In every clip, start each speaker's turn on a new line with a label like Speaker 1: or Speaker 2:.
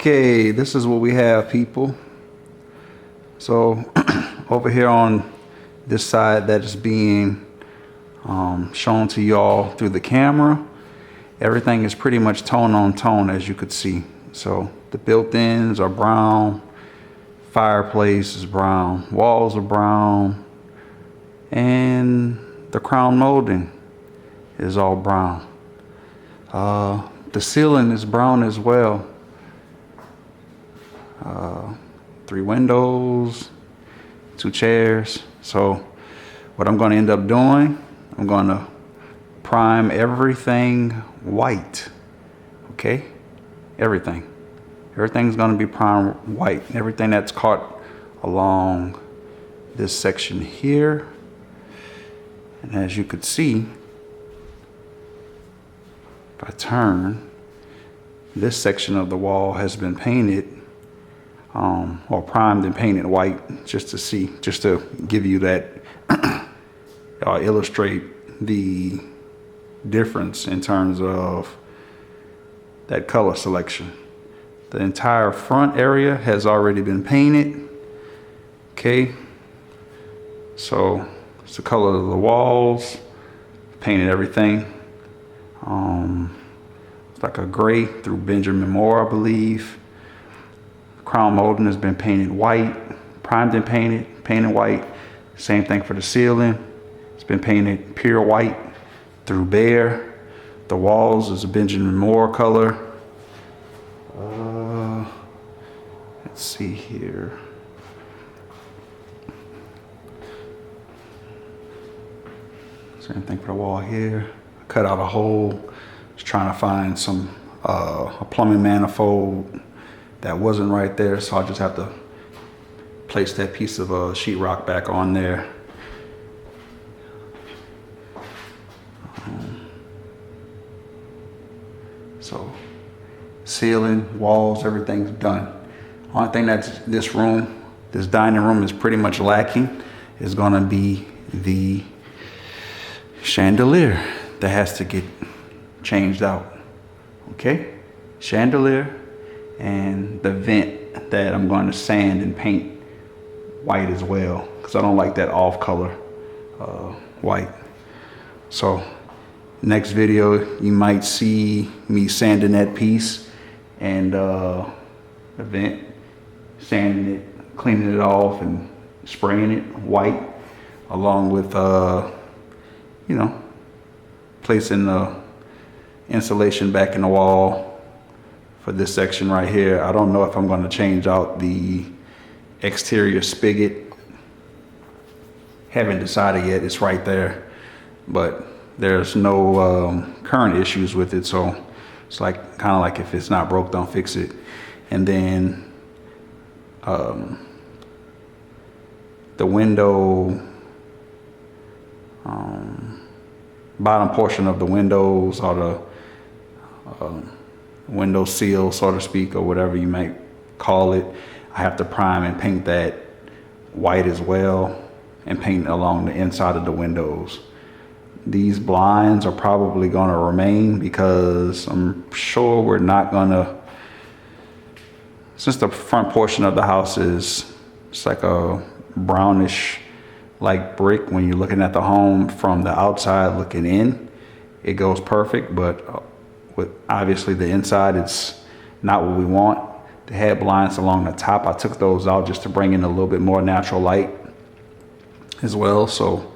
Speaker 1: Okay, this is what we have, people. So over here on this side that is being shown to y'all through the camera, everything is pretty much tone on tone, as you could see. So the built-ins are brown, fireplace is brown, walls are brown, and the crown molding is all brown. The ceiling is brown as well. 3 windows, 2 chairs. So what I'm going to end up doing, I'm going to prime everything white. Okay, everything's going to be primed white. Everything that's caught along this section here, and as you could see, if I turn, this section of the wall has been painted or primed and painted white, just to give you that illustrate the difference in terms of that color selection. The entire front area has already been painted. Okay, so it's the color of the walls, painted everything. It's like a gray through Benjamin Moore, I believe. Crown molding has been painted white, primed and painted white. Same thing for the ceiling. It's been painted pure white through Behr. The walls is a Benjamin Moore color. Let's see here. Same thing for the wall here. I cut out a hole. Just trying to find some a plumbing manifold that wasn't right there, so I'll just have to place that piece of sheetrock back on there. So ceiling, walls, everything's done. Only thing that's this dining room is pretty much lacking is gonna be the chandelier that has to get changed out. Okay, chandelier and the vent that I'm going to sand and paint white as well, because I don't like that off color white. So next video you might see me sanding that piece and the vent, sanding it, cleaning it off and spraying it white, along with you know, placing the insulation back in the wall for this section right here. I don't know if I'm going to change out the exterior spigot. Haven't decided yet. It's right there, but there's no current issues with it, so it's like kind of like if it's not broke, don't fix it. And then the window, bottom portion of the windows, or the window seal, so to speak, or whatever you might call it, I have to prime and paint that white as well, and paint along the inside of the windows. These blinds are probably going to remain because I'm sure we're not going to, since the front portion of the house is, it's like a brownish like brick. When you're looking at the home from the outside looking in, it goes perfect, but with obviously the inside, it's not what we want. The head blinds along the top, I took those out just to bring in a little bit more natural light as well. So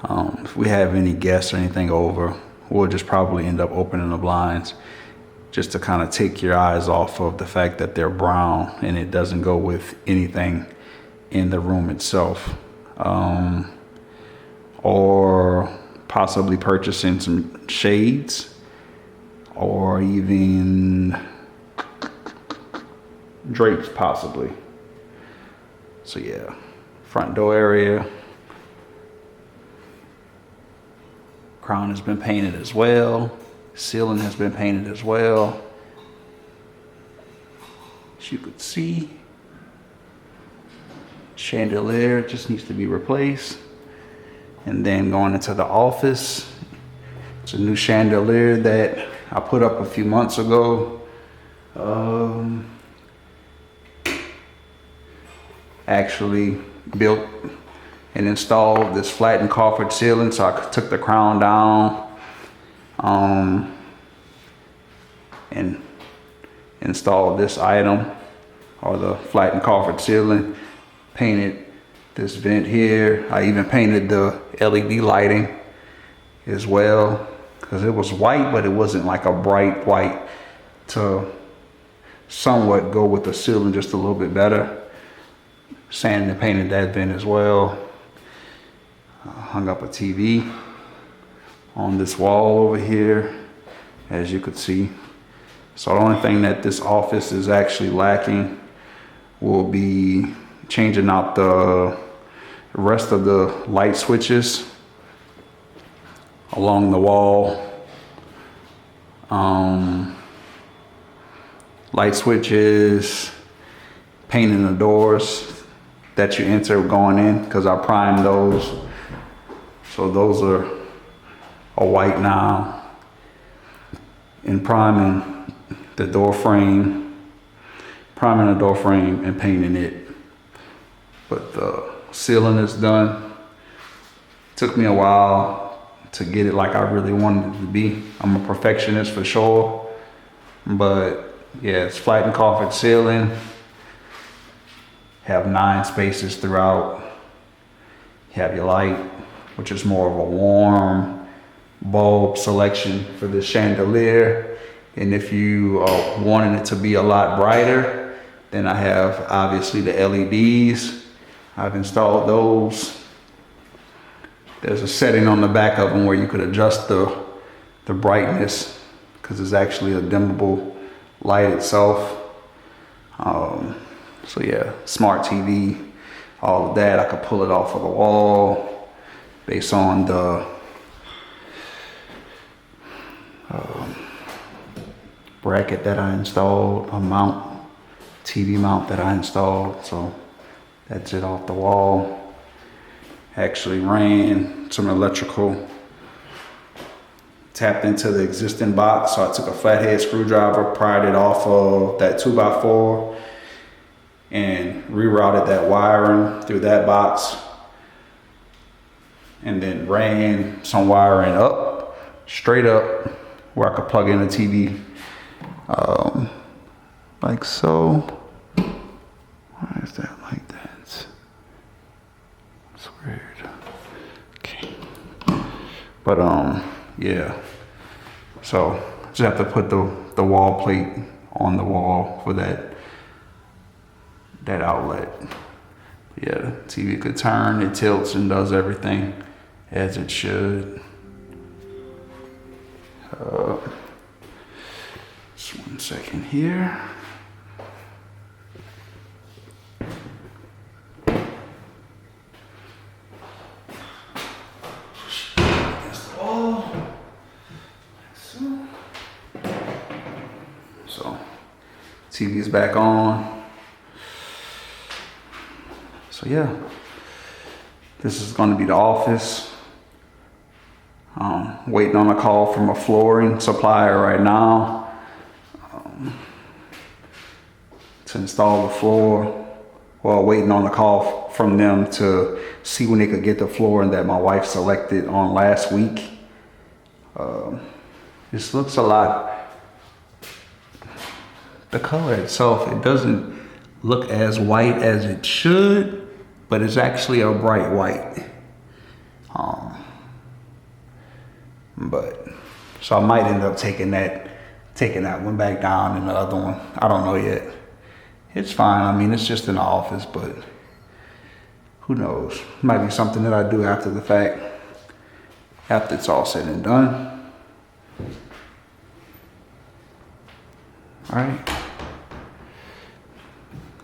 Speaker 1: if we have any guests or anything over, we'll just probably end up opening the blinds just to kind of take your eyes off of the fact that they're brown and it doesn't go with anything in the room itself. Or possibly purchasing some shades, or even drapes possibly. So yeah, front door area, crown has been painted as well, ceiling has been painted as well. As you could see, chandelier just needs to be replaced. And then going into the office, it's a new chandelier that I put up a few months ago. actually built and installed this flattened coffered ceiling. So I took the crown down and installed this item, or the flattened coffered ceiling. Painted this vent here. I even painted the LED lighting as well, because it was white, but it wasn't like a bright white, to somewhat go with the ceiling just a little bit better. Sanded and painted that vent as well. Hung up a TV on this wall over here, as you could see. So the only thing that this office is actually lacking will be changing out the rest of the light switches along the wall. Light switches, painting the doors that you enter going in, because I primed those. So those are white now. And priming the door frame, and painting it. But the ceiling is done. Took me a while to get it like I really wanted it to be. I'm a perfectionist for sure. But yeah, it's flattened coffered ceiling. Have 9 spaces throughout. You have your light, which is more of a warm bulb selection for the chandelier. And if you are wanting it to be a lot brighter, then I have obviously the LEDs. I've installed those. There's a setting on the back of them where you could adjust the brightness, because it's actually a dimmable light itself. So yeah, smart TV, all of that. I could pull it off of the wall based on the bracket that I installed, TV mount that I installed. So that's it off the wall. Actually ran some electrical, tapped into the existing box. So I took a flathead screwdriver, pried it off of that 2x4 and rerouted that wiring through that box, and then ran some wiring up, straight up, where I could plug in a TV, like so. Why is that like that? It's weird. Okay. But yeah. So just have to put the wall plate on the wall for that outlet. Yeah, the TV could turn, it tilts and does everything as it should. Just 1 second here. So TV's back on. So yeah, this is going to be the office. Waiting on a call from a flooring supplier right now to install the floor. Well, waiting on a call from them to see when they could get the flooring that my wife selected on last week. This looks a lot, the color itself, it doesn't look as white as it should, but it's actually a bright white. But so I might end up taking that one back down and the other one, I don't know yet. It's fine. I mean, it's just in the office, but who knows? Might be something that I do after the fact, after it's all said and done. All right.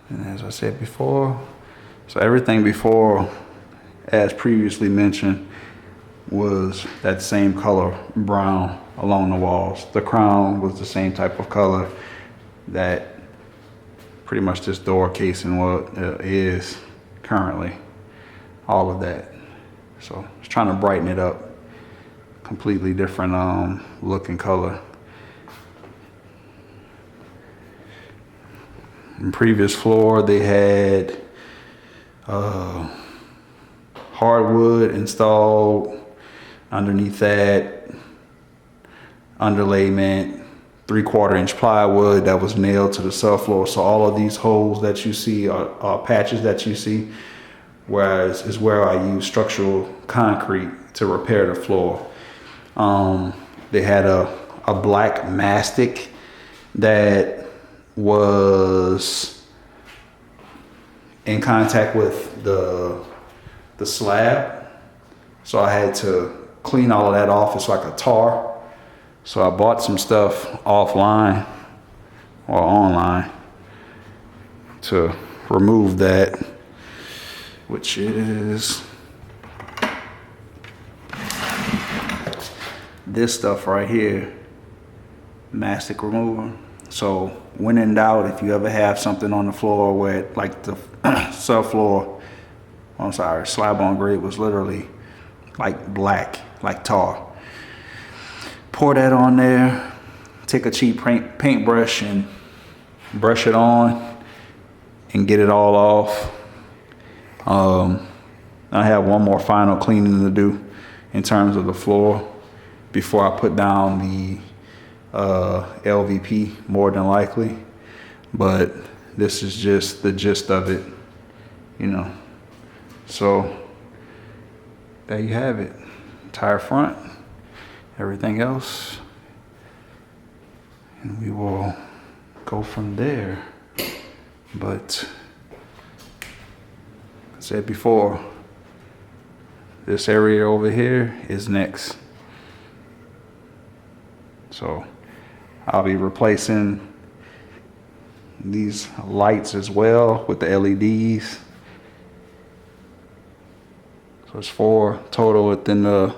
Speaker 1: And as I said before, so everything before, as previously mentioned, was that same color brown along the walls. The crown was the same type of color that pretty much this door casing is currently. All of that. So just trying to brighten it up. Completely different look and color. In previous floor they had hardwood installed underneath that, underlayment, 3/4 inch plywood that was nailed to the subfloor. So all of these holes that you see are patches that you see, whereas is where I use structural concrete to repair the floor. They had a black mastic that was in contact with the slab, so I had to clean all of that off. It's like a tar. So I bought some stuff offline or online to remove that, which is this stuff right here, mastic remover. So when in doubt, if you ever have something on the floor where like the subfloor, I'm sorry, slab on grade was literally like black, like tar, pour that on there, take a cheap paintbrush and brush it on and get it all off. I have one more final cleaning to do in terms of the floor before I put down the LVP, more than likely. But this is just the gist of it, you know. So there you have it. Entire front, everything else, and we will go from there. But I said before, this area over here is next. So I'll be replacing these lights as well with the LEDs. So it's 4 total within the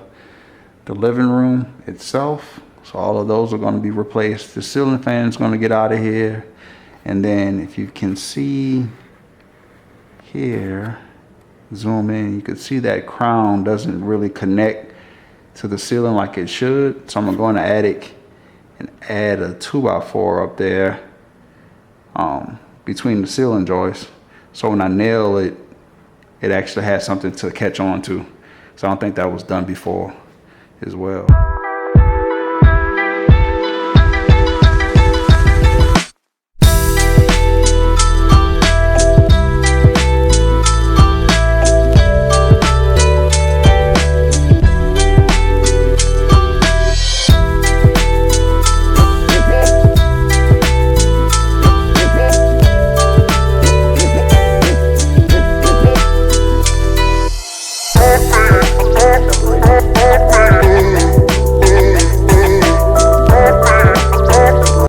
Speaker 1: living room itself. So all of those are going to be replaced. The ceiling fan is going to get out of here. And then if you can see here, zoom in, you can see that crown doesn't really connect to the ceiling like it should. So I'm going to go in the attic and add a 2x4 up there between the ceiling joists. So when I nail it, it actually has something to catch on to. So I don't think that was done before as well.